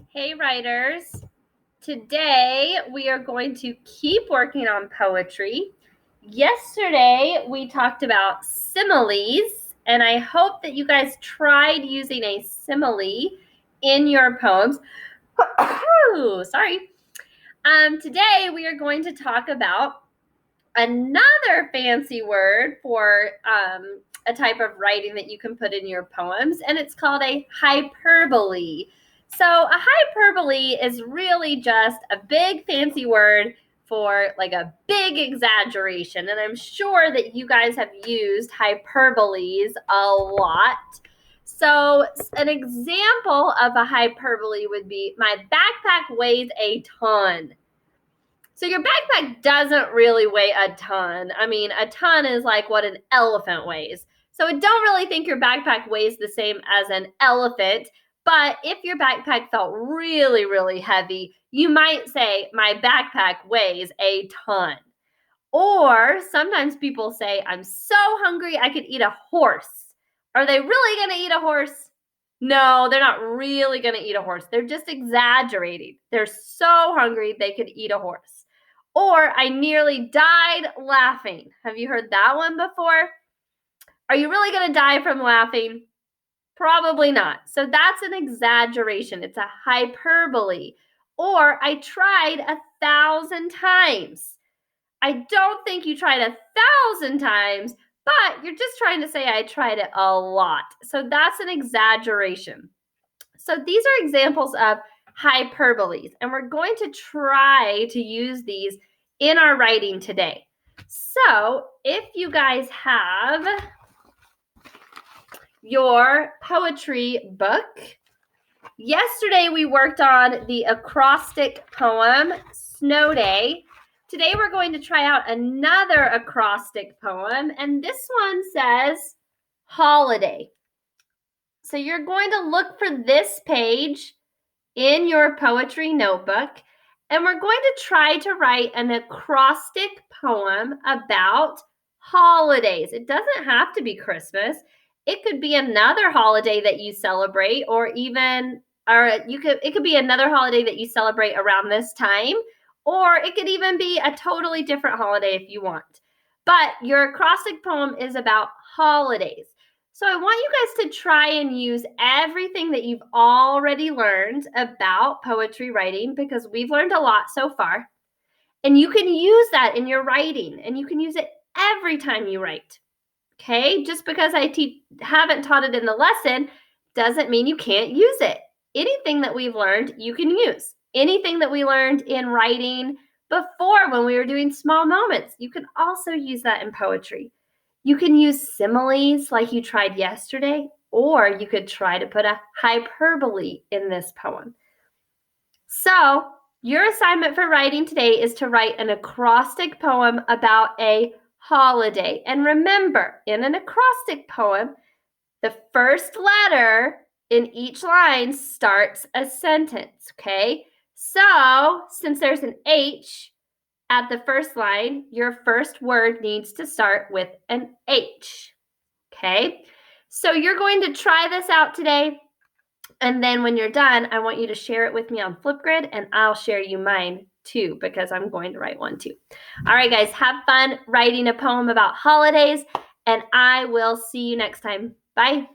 Hey writers, today we are going to keep working on poetry. Yesterday we talked about similes, and I hope that you guys tried using a simile in your poems. Sorry. Today we are going to talk about another fancy word for a type of writing that you can put in your poems, and it's called a hyperbole. So a hyperbole is really just a big fancy word for like a big exaggeration. And I'm sure that you guys have used hyperboles a lot. So an example of a hyperbole would be, my backpack weighs a ton. So your backpack doesn't really weigh a ton. I mean, a ton is like what an elephant weighs. So I don't really think your backpack weighs the same as an elephant. But if your backpack felt really, really heavy, you might say, my backpack weighs a ton. Or sometimes people say, I'm so hungry I could eat a horse. Are they really going to eat a horse? No, they're not really going to eat a horse. They're just exaggerating. They're so hungry they could eat a horse. Or I nearly died laughing. Have you heard that one before? Are you really going to die from laughing? Probably not. So that's an exaggeration. It's a hyperbole. Or I tried 1,000 times. I don't think you tried 1,000 times, but you're just trying to say I tried it a lot. So that's an exaggeration. So these are examples of hyperboles, and we're going to try to use these in our writing today. So if you guys have your poetry book, yesterday we worked on the acrostic poem, Snow Day. Today we're going to try out another acrostic poem, and this one says holiday. So you're going to look for this page in your poetry notebook, and we're going to try to write an acrostic poem about holidays. It doesn't have to be Christmas. It could be another holiday that you celebrate, or it could be another holiday that you celebrate around this time, or it could even be a totally different holiday if you want. But your acrostic poem is about holidays. So I want you guys to try and use everything that you've already learned about poetry writing, because we've learned a lot so far. And you can use that in your writing, and you can use it every time you write. Okay? Just because I haven't taught it in the lesson doesn't mean you can't use it. Anything that we've learned, you can use. Anything that we learned in writing before when we were doing small moments, you can also use that in poetry. You can use similes like you tried yesterday, or you could try to put a hyperbole in this poem. So your assignment for writing today is to write an acrostic poem about a holiday. And remember, in an acrostic poem, the first letter in each line starts a sentence, okay? So since there's an H at the first line, your first word needs to start with an H, okay? So you're going to try this out today, and then when you're done, I want you to share it with me on Flipgrid, and I'll share you mine too, because I'm going to write one too. All right, guys, have fun writing a poem about holidays, and I will see you next time. Bye.